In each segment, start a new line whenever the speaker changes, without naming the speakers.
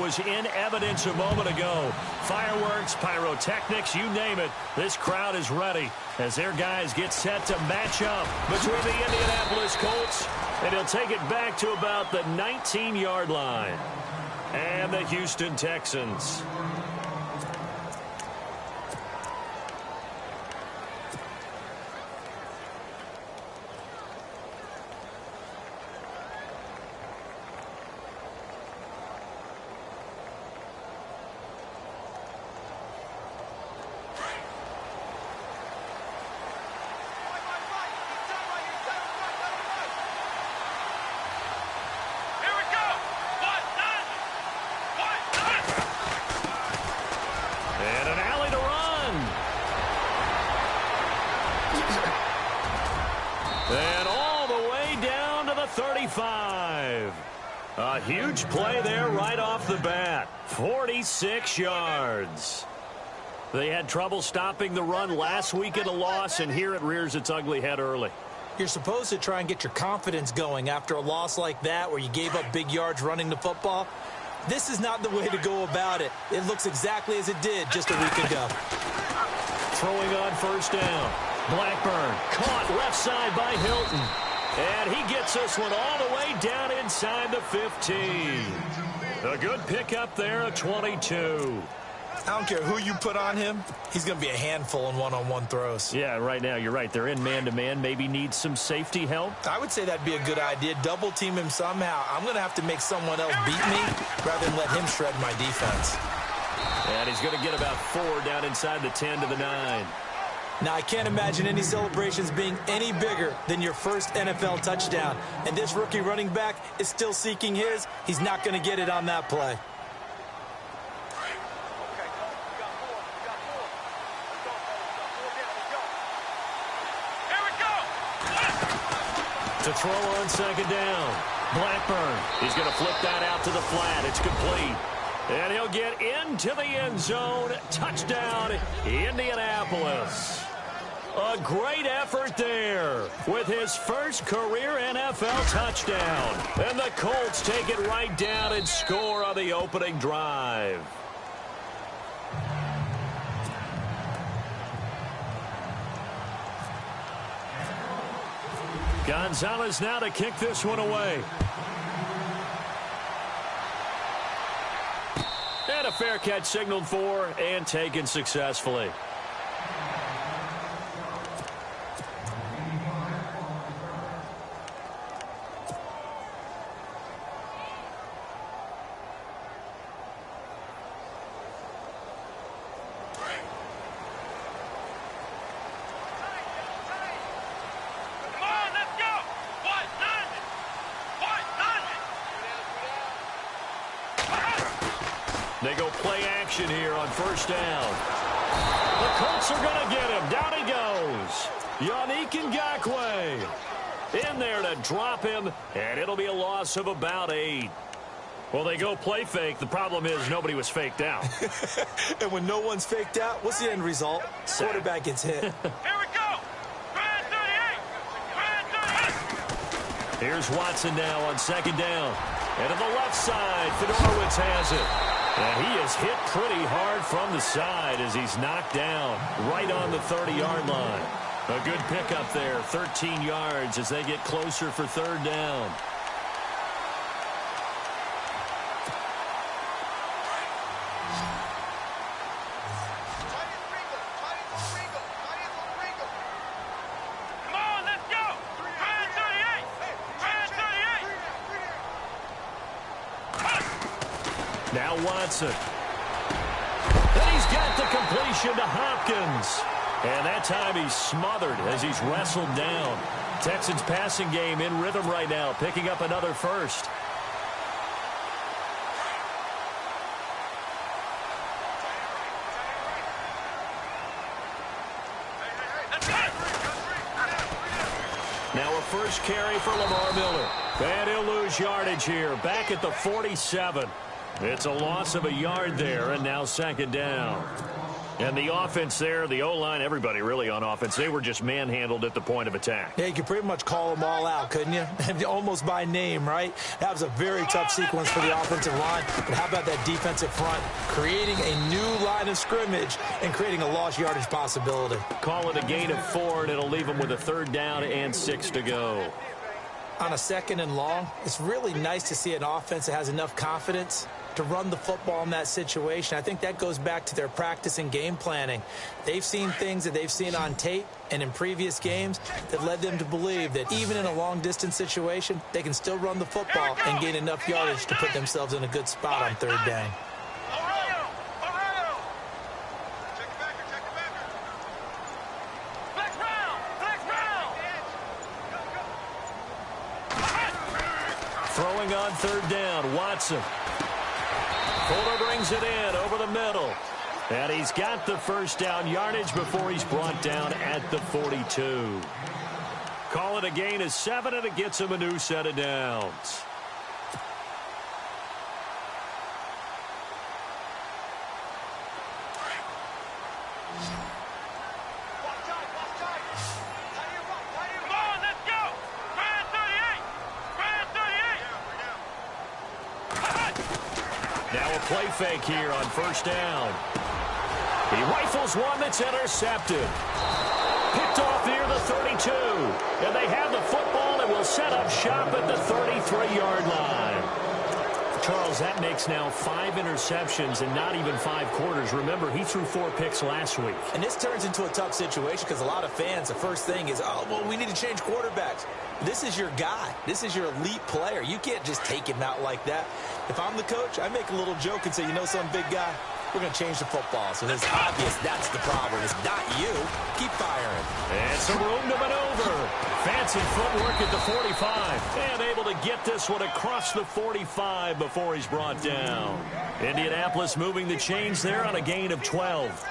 was in evidence a moment ago. Fireworks, pyrotechnics, you name it. This crowd is ready as their guys get set to match up between the Indianapolis Colts, and he'll take it back to about the 19-yard line, and the Houston Texans. And all the way down to the 35. A huge play there right off the bat. 46 yards. They had trouble stopping the run last week in a loss, and here it rears its ugly head early.
You're supposed to try and get your confidence going after a loss like that where you gave up big yards running the football. This is not the way to go about it. It looks exactly as it did just a week ago.
Throwing on first down. Blackburn caught left side by Hilton. And he gets this one all the way down inside the 15. A good pickup there at 22.
I don't care who you put on him. He's going to be a handful in one-on-one throws.
Yeah, right now you're right. They're in man-to-man. Maybe needs some safety help.
I would say that'd be a good idea. Double team him somehow. I'm going to have to make someone else beat me rather than let him shred my defense.
And he's going to get about 4 down inside the 10 to the 9.
Now, I can't imagine any celebrations being any bigger than your first NFL touchdown. And this rookie running back is still seeking his. He's not going to get it on that play.
To throw on second down. Blackburn. He's going to flip that out to the flat. It's complete. And he'll get into the end zone. Touchdown, Indianapolis. A great effort there with his first career NFL touchdown. And the Colts take it right down and score on the opening drive. Gonzalez now to kick this one away. And a fair catch signaled for and taken successfully. They go play action here on first down. The Colts are going to get him. Down he goes. Yannick Ngakoue in there to drop him, and it'll be a loss of about 8. Well, they go play fake. The problem is nobody was faked out.
And when no one's faked out, what's the end result? Quarterback gets hit.
Here we go. Grand 38.
Here's Watson now on second down. And to the left side, Fedorowicz has it. And he is hit pretty hard from the side as he's knocked down right on the 30-yard line. A good pickup there, 13 yards as they get closer for third down. Now Watson. And he's got the completion to Hopkins. And that time he's smothered as he's wrestled down. Texans passing game in rhythm right now, picking up another first. Now a first carry for Lamar Miller. And he'll lose yardage here, back at the 47. It's a loss of a yard there, and now second down. And the offense there, the O-line, everybody really on offense, they were just manhandled at the point of attack.
Yeah, you could pretty much call them all out, couldn't you? Almost by name, right? That was a very tough sequence for the offensive line. But how about that defensive front? Creating a new line of scrimmage and creating a lost yardage possibility.
Call it a gain of 4, and it'll leave them with a 3rd down and 6 to go.
On a 2nd and long, it's really nice to see an offense that has enough confidence to run the football in that situation. I think that goes back to their practice and game planning. They've seen things that they've seen on tape and in previous games that led them to believe that even in a long-distance situation, they can still run the football and gain enough yardage to put themselves in a good spot on 3rd down.
Throwing on 3rd down, Watson. Fuller brings it in over the middle. And he's got the 1st down yardage before he's brought down at the 42. Call it a gain of 7, and it gets him a new set of downs. Play fake here on 1st down. He rifles one that's intercepted. Picked off near the 32. And they have the football and will set up shop at the 33-yard line. Charles, that makes now 5 interceptions and not even 5 quarters. Remember, he threw 4 picks last week.
And this turns into a tough situation because a lot of fans, the first thing is, oh, well, we need to change quarterbacks. This is your guy. This is your elite player. You can't just take him out like that. If I'm the coach, I make a little joke and say, you know something, big guy? We're going to change the football. So it's obvious that's the problem. It's not you. Keep firing.
And some room to maneuver. Fancy footwork at the 45. And able to get this one across the 45 before he's brought down. Indianapolis moving the chains there on a gain of 12.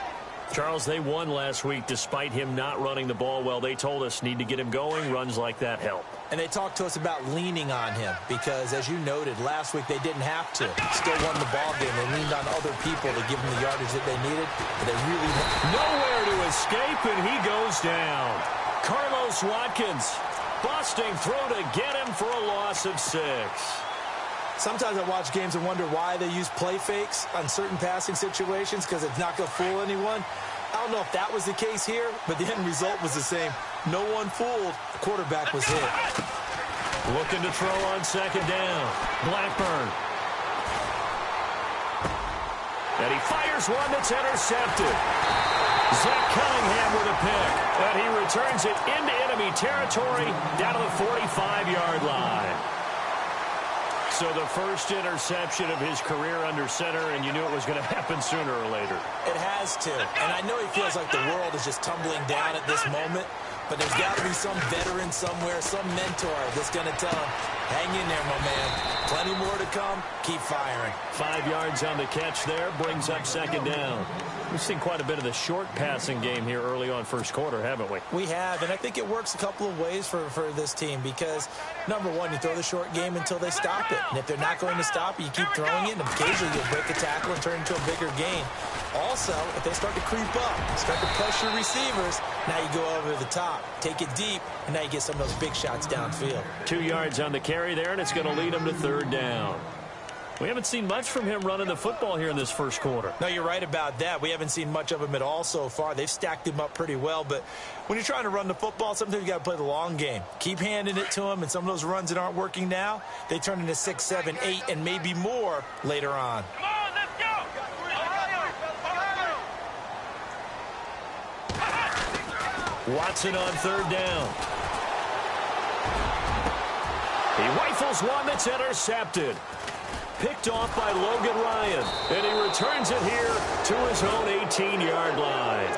Charles, they won last week despite him not running the ball well. They told us need to get him going. Runs like that help.
And they talked to us about leaning on him because, as you noted, last week they didn't have to. Still won the ball game. They leaned on other people to give them the yardage that they needed. But they really
nowhere to escape, and he goes down. Carlos Watkins busting through to get him for a loss of 6.
Sometimes I watch games and wonder why they use play fakes on certain passing situations because it's not going to fool anyone. I don't know if that was the case here, but the end result was the same. No one fooled. The quarterback was hit.
Looking to throw on 2nd down. Blackburn. And he fires one that's intercepted. Zach Cunningham with a pick. And he returns it into enemy territory down to the 45-yard line. So the first interception of his career under center, and you knew it was going to happen sooner or later.
It has to. And I know he feels like the world is just tumbling down at this moment, but there's got to be some veteran somewhere, some mentor that's going to tell him, hang in there, my man. Plenty more to come. Keep firing.
5 yards on the catch there, brings up 2nd down. We've seen quite a bit of the short passing game here early on 1st quarter, haven't we?
We have, and I think it works a couple of ways for this team because, number one, you throw the short game until they stop it. And if they're not going to stop it, you keep throwing it, and occasionally you'll break a tackle and turn it into a bigger gain. Also, if they start to creep up, start to pressure receivers, now you go over the top, take it deep, and now you get some of those big shots downfield.
2 yards on the carry there, and it's going to lead them to 3rd down. We haven't seen much from him running the football here in this 1st quarter.
No, you're right about that. We haven't seen much of him at all so far. They've stacked him up pretty well, but when you're trying to run the football, sometimes you got to play the long game. Keep handing it to him, and some of those runs that aren't working now, they turn into 6, 7, 8, and maybe more later on.
Come on, let's go!
Watson on 3rd down. He rifles one that's intercepted. Picked off by Logan Ryan. And he returns it here to his own 18-yard line.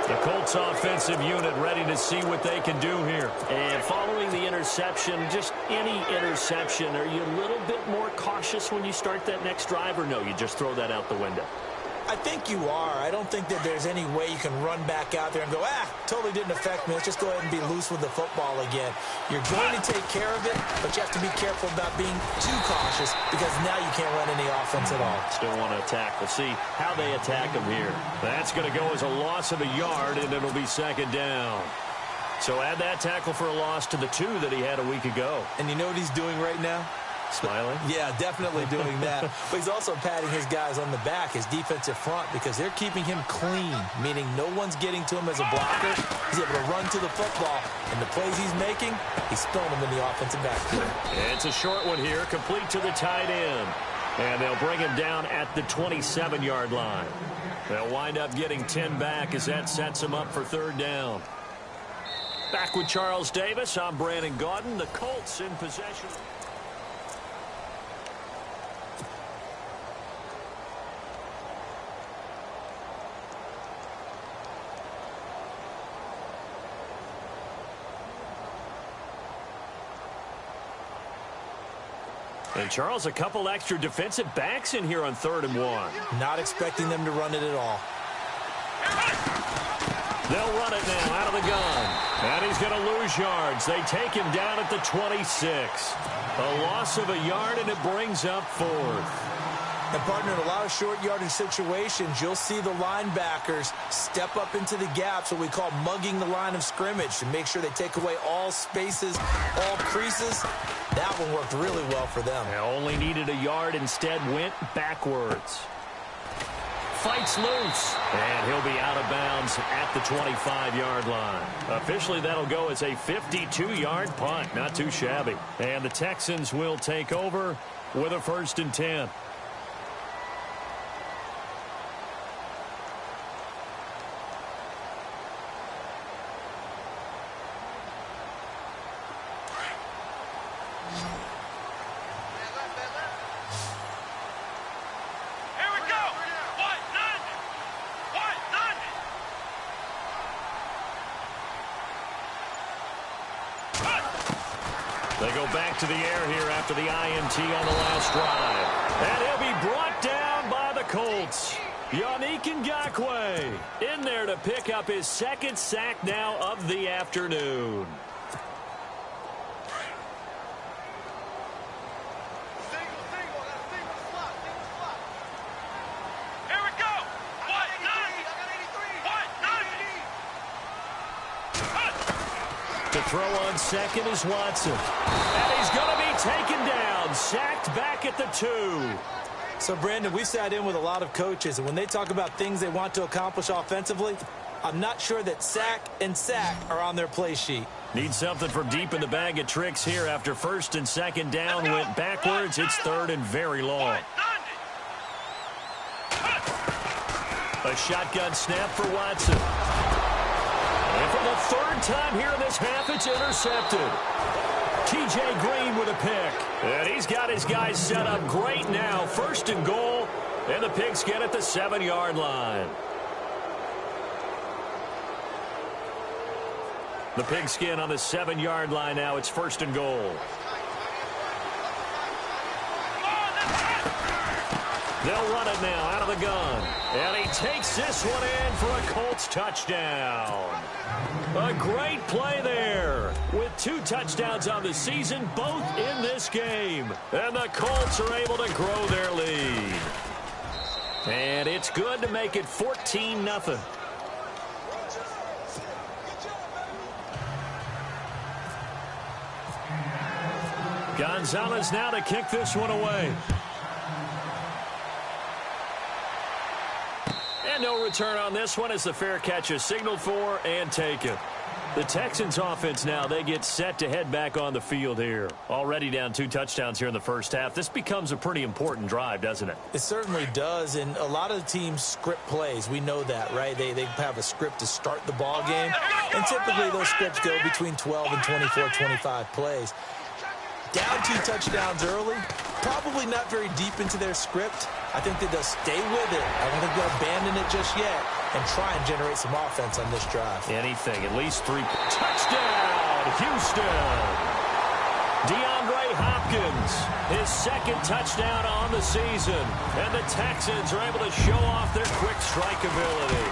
The Colts offensive unit ready to see what they can do here. And following the interception, just any interception, are you a little bit more cautious when you start that next drive, or no, you just throw that out the window?
I think you are. I don't think that there's any way you can run back out there and go, totally didn't affect me. Let's just go ahead and be loose with the football again. You're going to take care of it, but you have to be careful about being too cautious because now you can't run any offense at all.
Still want to attack. We'll see how they attack him here. That's going to go as a loss of a yard, and it'll be second down. So add that tackle for a loss to the 2 that he had a week ago.
And you know what he's doing right now?
Smiling?
Yeah, definitely doing that. But he's also patting his guys on the back, his defensive front, because they're keeping him clean, meaning no one's getting to him as a blocker. He's able to run to the football, and the plays he's making, he's throwing them in the offensive backfield.
It's a short one here, complete to the tight end. And they'll bring him down at the 27-yard line. They'll wind up getting 10 back as that sets him up for third down. Back with Charles Davis, I'm Brandon Gaudin. The Colts in possession. And, Charles, a couple extra defensive backs in here on 3rd and 1.
Not expecting them to run it at all.
They'll run it now out of the gun. And he's going to lose yards. They take him down at the 26. A loss of a yard, and it brings up 4th.
And, partner, in a lot of short yardage situations, you'll see the linebackers step up into the gaps, what we call mugging the line of scrimmage, to make sure they take away all spaces, all creases. That one worked really well for them.
They only needed a yard, instead went backwards. Fights loose, and he'll be out of bounds at the 25-yard line. Officially, that'll go as a 52-yard punt. Not too shabby. And the Texans will take over with a 1st and 10. They go back to the air here after the INT on the last drive. And he'll be brought down by the Colts. Yannick Ngakoue in there to pick up his 2nd sack now of the afternoon. To throw on 2nd is Watson. And he's going to be taken down, sacked back at the 2.
So, Brandon, we sat in with a lot of coaches, and when they talk about things they want to accomplish offensively, I'm not sure that sack and sack are on their play sheet.
Need something from deep in the bag of tricks here after 1st and 2nd down went backwards. It's 3rd and very long. A shotgun snap for Watson. And for the 3rd time here in this half, it's intercepted. T.J. Green with a pick. And he's got his guys set up great now. 1st and goal. And the Pigskin at the 7-yard line. The Pigskin on the 7-yard line now. It's 1st and goal. They'll run it now out of the gun. And he takes this one in for a Colts touchdown. A great play there with 2 touchdowns on the season, both in this game. And the Colts are able to grow their lead. And it's good to make it 14-0. Gonzalez now to kick this one away. And no return on this one as the fair catch is signaled for and taken. The Texans offense now, they get set to head back on the field here. Already down 2 touchdowns here in the first half. This becomes a pretty important drive, doesn't it?
It certainly does, and a lot of the teams script plays. We know that, right? They have a script to start the ball game, and typically those scripts go between 12 and 24, 25 plays. Down 2 touchdowns early, probably not very deep into their script. I think that they'll stay with it. I don't think they'll abandon it just yet and try and generate some offense on this drive.
Anything, at least 3. Touchdown, Houston. DeAndre Hopkins Hopkins, his second touchdown on the season. And the Texans are able to show off their quick strike ability.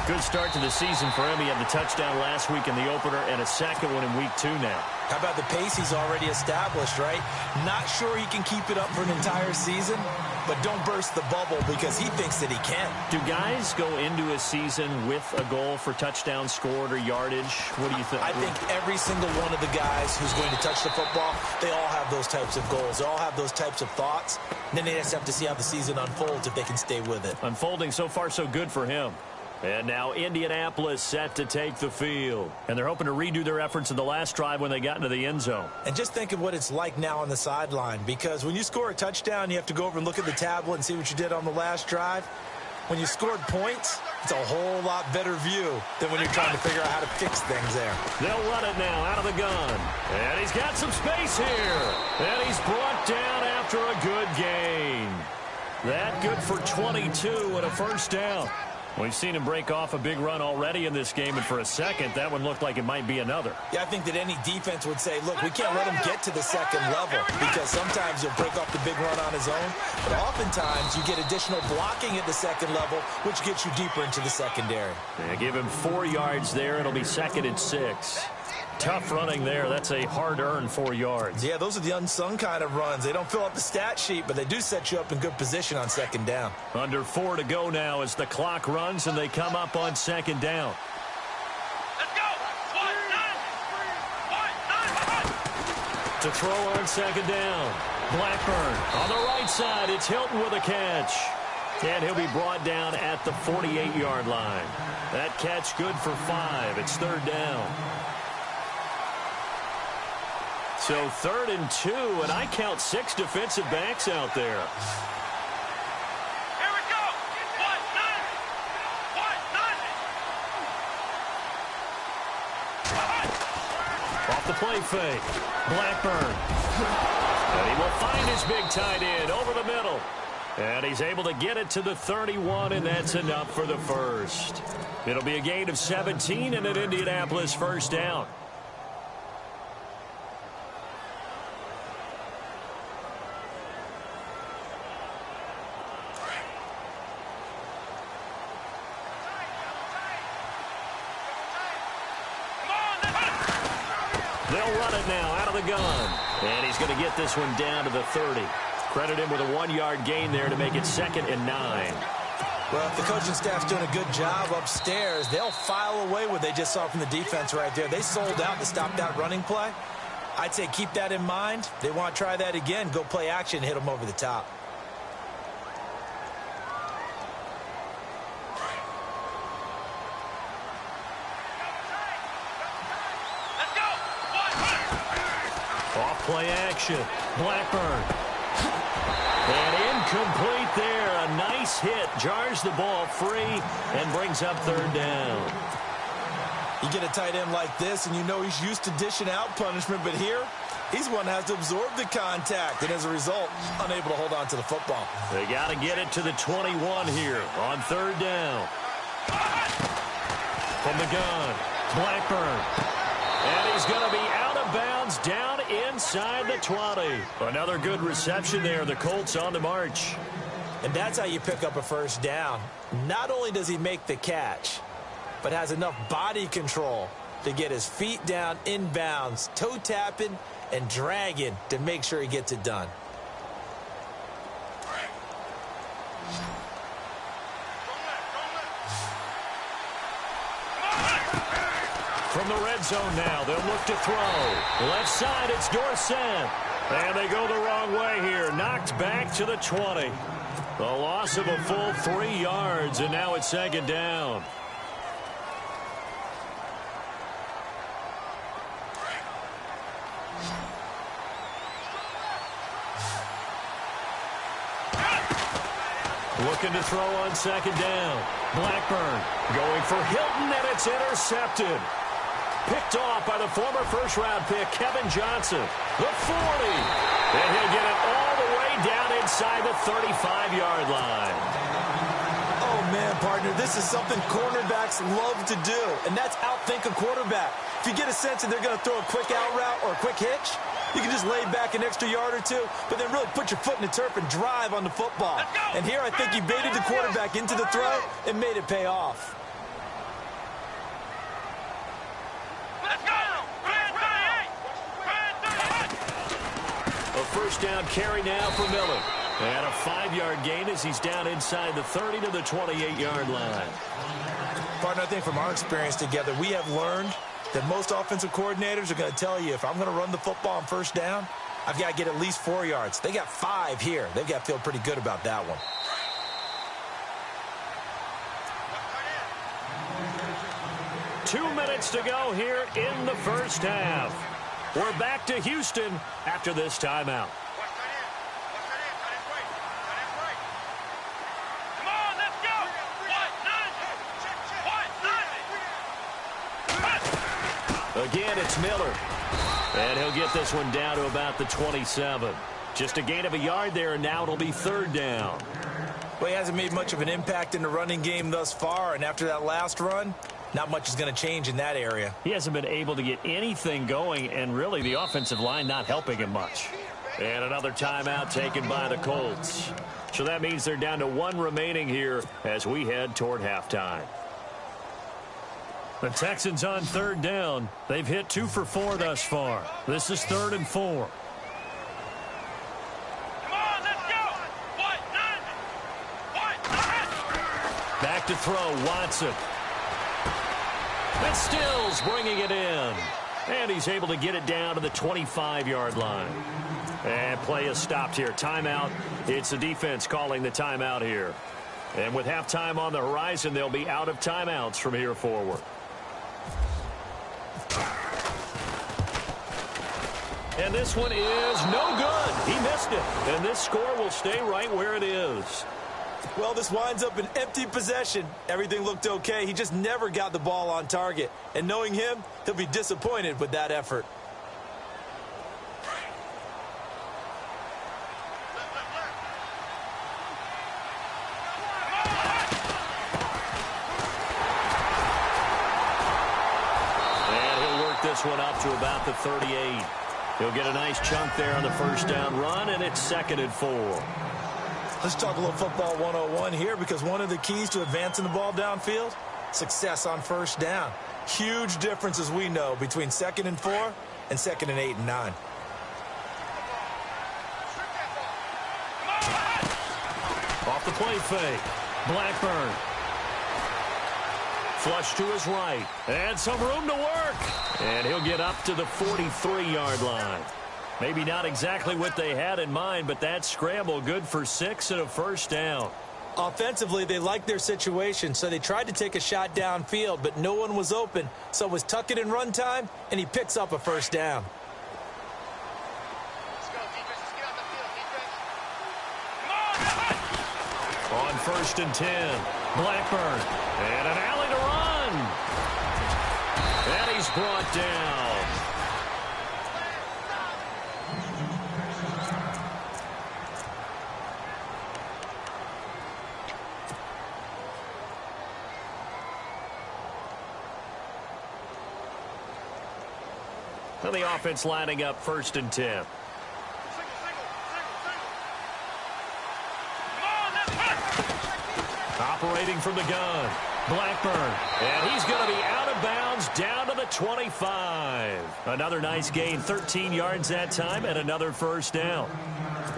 Good start to the season for him. He had the touchdown last week in the opener and a second one in week 2 now.
How about the pace he's already established, right? Not sure he can keep it up for an entire season, but don't burst the bubble because he thinks that he can.
Do guys go into a season with a goal for touchdown scored or yardage? What do you think?
I think every single one of the guys who's going to touch the football, they all have those types of goals. They all have those types of thoughts. And then they just have to see how the season unfolds if they can stay with it.
Unfolding so far so good for him. And now Indianapolis set to take the field. And they're hoping to redo their efforts in the last drive when they got into the end zone.
And just think of what it's like now on the sideline. Because when you score a touchdown, you have to go over and look at the tablet and see what you did on the last drive. When you scored points, it's a whole lot better view than when you're trying to figure out how to fix things there.
They'll run it now out of the gun. And he's got some space here. And he's brought down after a good gain. That good for 22 and a first down. We've seen him break off a big run already in this game, and for a second, that one looked like it might be another.
Yeah, I think that any defense would say, look, we can't let him get to the second level because sometimes he'll break off the big run on his own, but oftentimes you get additional blocking at the second level, which gets you deeper into the secondary.
Yeah, give him 4 yards there. It'll be 2nd and 6. Tough running there. That's a hard-earned 4 yards.
Yeah, those are the unsung kind of runs. They don't fill up the stat sheet, but they do set you up in good position on second down.
Under 4 to go now as the clock runs and they come up on second down.
Let's go. 1-9.
To throw on second down. Blackburn on the right side. It's Hilton with a catch. And he'll be brought down at the 48-yard line. That catch good for 5. It's 3rd down. So 3rd and 2, and I count 6 defensive backs out there.
Here we go. 1-9.
Off the play fake. Blackburn. And he will find his big tight end over the middle. And he's able to get it to the 31, and that's enough for the first. It'll be a gain of 17 and an Indianapolis first down. They'll run it now out of the gun. And he's going to get this one down to the 30. Credit him with a 1-yard gain there to make it 2nd and 9.
Well, if the coaching staff's doing a good job upstairs, they'll file away what they just saw from the defense right there. They sold out to stop that running play. I'd say keep that in mind. They want to try that again. Go play action, hit them over the top.
Play action. Blackburn. And incomplete there. A nice hit. Jars the ball free and brings up 3rd down.
You get a tight end like this, and you know he's used to dishing out punishment, but here, he's one that has to absorb the contact, and as a result, unable to hold on to the football.
They got to get it to the 21 here on 3rd down. From the gun, Blackburn. And he's going to be out of bounds down inside the 20. Another good reception there. The Colts on the march.
And that's how you pick up a first down. Not only does he make the catch, but has enough body control to get his feet down inbounds, toe tapping and dragging to make sure he gets it done.
From the red zone now, they'll look to throw. Left side, it's Dorsett. And they go the wrong way here. Knocked back to the 20. A loss of a full 3 yards, and now it's 2nd down. Looking to throw on 2nd down. Blackburn going for Hilton, and it's intercepted. Picked off by the former first-round pick, Kevin Johnson. The 40. And he'll get it all the way down inside the 35-yard line.
Oh, man, partner, this is something cornerbacks love to do, and that's outthink a quarterback. If you get a sense that they're going to throw a quick out route or a quick hitch, You can just lay back an extra yard or two, but then really put your foot in the turf and drive on the football. And here I think he baited the quarterback into the throw and made it pay off.
A first down carry now for Miller. And a 5-yard gain as he's down inside the 30 to the 28-yard line.
Partner, I think from our experience together, we have learned that most offensive coordinators are going to tell you, if I'm going to run the football on first down, I've got to get at least 4 yards. They got 5 here. They've got to feel pretty good about that one.
Two minutes to go here in the first half. We're back to Houston after this timeout. Again, it's Miller. And he'll get this one down to about the 27. Just a gain of a yard there, and now it'll be third down.
Well, he hasn't made much of an impact in the running game thus far, and after that last run, not much is going to change in that area.
He hasn't been able to get anything going, and really the offensive line not helping him much. And another timeout taken by the Colts. So that means they're down to 1 remaining here as we head toward halftime. The Texans on third down. They've hit 2 for 4 thus far. This is 3rd and 4. Back to throw, Watson. And Stills bringing it in. And he's able to get it down to the 25-yard line. And play is stopped here. Timeout. It's the defense calling the timeout here. And with halftime on the horizon, they'll be out of timeouts from here forward. And this one is no good. He missed it. And this score will stay right where it is.
Well, this winds up an empty possession. Everything looked okay. He just never got the ball on target. And knowing him, he'll be disappointed with that effort.
And he'll work this one up to about the 38. He'll get a nice chunk there on the first down run, and it's 2nd and 4.
Let's talk a little football 101 here, because one of the keys to advancing the ball downfield, success on first down. Huge difference, as we know, between 2nd and 4 and 2nd and 8 and 9.
Off the play fake. Blackburn. Flush to his right. And some room to work. And he'll get up to the 43-yard line. Maybe not exactly what they had in mind, but that scramble good for 6 and a first down.
Offensively, they liked their situation, so they tried to take a shot downfield, but no one was open. So it was tuck it in run time, and he picks up a first down.
Let's go, defense. Let's get out the field, defense.
On 1st and 10, Blackburn. And an alley to run. And he's brought down. And the offense lining up 1st and 10. Operating from the gun. Blackburn. And he's going to be out of bounds down to the 25. Another nice gain, 13 yards that time, and another first down.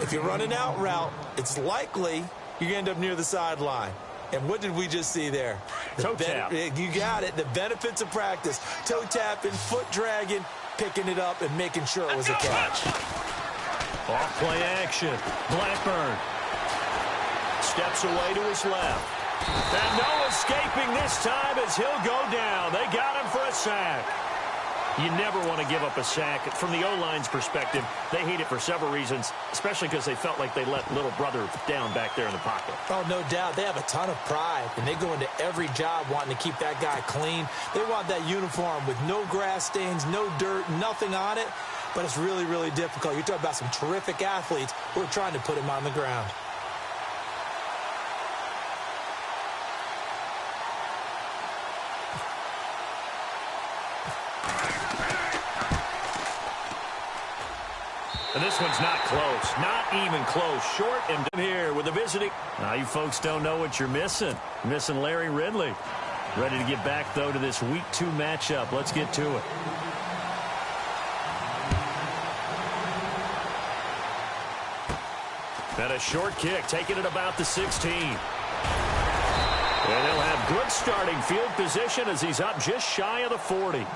If you're running out route, it's likely you're going to end up near the sideline. And what did we just see there?
Toe tap.
You got it. The benefits of practice. Toe tapping, foot dragging, picking it up, and making sure it was a catch.
Off play action. Blackburn steps away to his left. And no escaping this time as he'll go down. They got him for a sack. You never want to give up a sack. From the O-line's perspective, they hate it for several reasons, especially because they felt like they let little brother down back there in the pocket.
Oh, no doubt. They have a ton of pride, and they go into every job wanting to keep that guy clean. They want that uniform with no grass stains, no dirt, nothing on it, but it's really, really difficult. You're talking about some terrific athletes who are trying to put him on the ground.
This one's not close. Not even close. Short and here with the visiting. Now, you folks don't know what you're missing. Missing Larry Ridley. Ready to get back, though, to this Week 2 matchup. Let's get to it. And a short kick, taking it about the 16. And he'll have good starting field position as he's up just shy of the 40.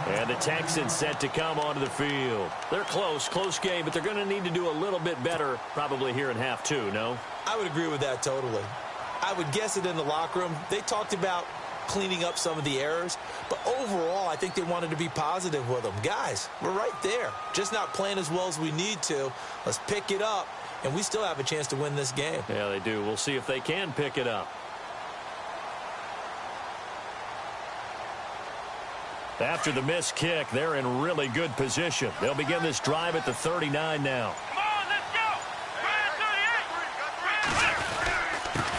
And the Texans set to come onto the field. They're close game, but they're going to need to do a little bit better probably here in half 2, no?
I would agree with that totally. I would guess it in the locker room. They talked about cleaning up some of the errors, but overall, I think they wanted to be positive with them. Guys, we're right there. Just not playing as well as we need to. Let's pick it up, and we still have a chance to win this game.
Yeah, they do. We'll see if they can pick it up. After the missed kick, they're in really good position. They'll begin this drive at the 39 now.
Come on, let's go.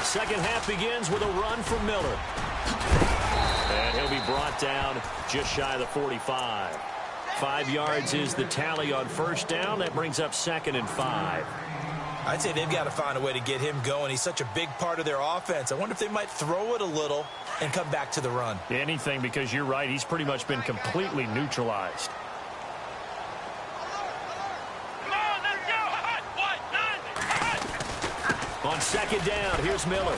Second half begins with a run from Miller. And he'll be brought down just shy of the 45. 5 yards is the tally on first down. That brings up 2nd and 5.
I'd say they've got to find a way to get him going. He's such a big part of their offense. I wonder if they might throw it a little and come back to the run.
Anything, because you're right. He's pretty much been completely neutralized. On second down, here's Miller.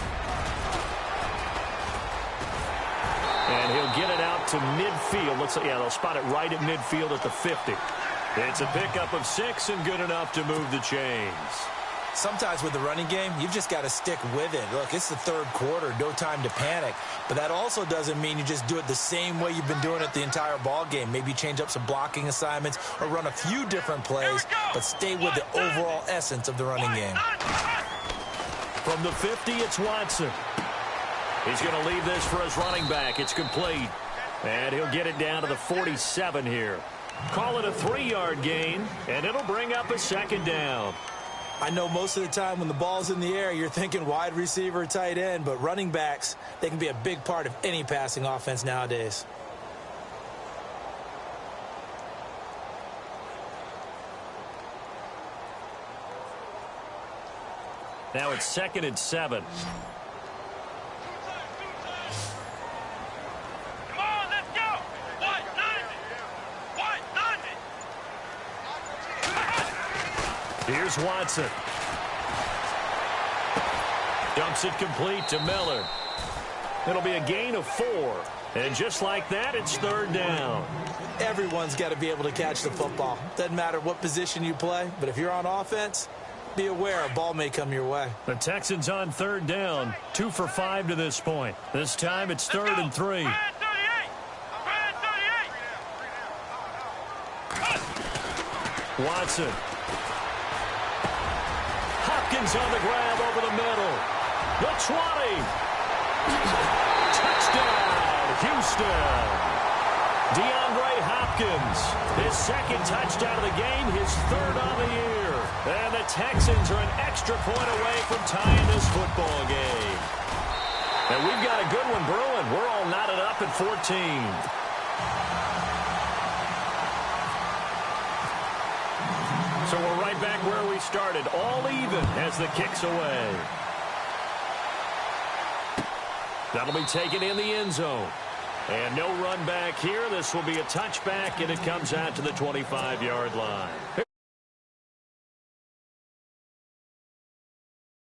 And he'll get it out to midfield. They'll spot it right at midfield at the 50. It's a pickup of 6 and good enough to move the chains.
Sometimes with the running game, you've just got to stick with it. Look, it's the third quarter, no time to panic. But that also doesn't mean you just do it the same way you've been doing it the entire ball game. Maybe change up some blocking assignments or run a few different plays, but stay with the overall essence of the running game.
From the 50, it's Watson. He's going to leave this for his running back. It's complete. And he'll get it down to the 47 here. Call it a 3-yard gain, and it'll bring up a 2nd down.
I know most of the time when the ball's in the air, you're thinking wide receiver, tight end, but running backs, they can be a big part of any passing offense nowadays.
Now it's 2nd and 7.
Come on, let's go.
Here's Watson. Dumps it complete to Miller. It'll be a gain of 4. And just like that, it's 3rd down.
Everyone's got to be able to catch the football. Doesn't matter what position you play, but if you're on offense, be aware a ball may come your way.
The Texans on 3rd down. 2 for 5 to this point. This time it's 3rd and 3. Watson. Hopkins on the grab over the middle. The 20. Touchdown, Houston. DeAndre Hopkins, his 2nd touchdown of the game, his 3rd on the year. And the Texans are an extra point away from tying this football game. And we've got a good one brewing. We're all knotted up at 14. So we're right back where we started, all even as the kick's away. That'll be taken in the end zone. And no run back here. This will be a touchback, and it comes out to the 25-yard line.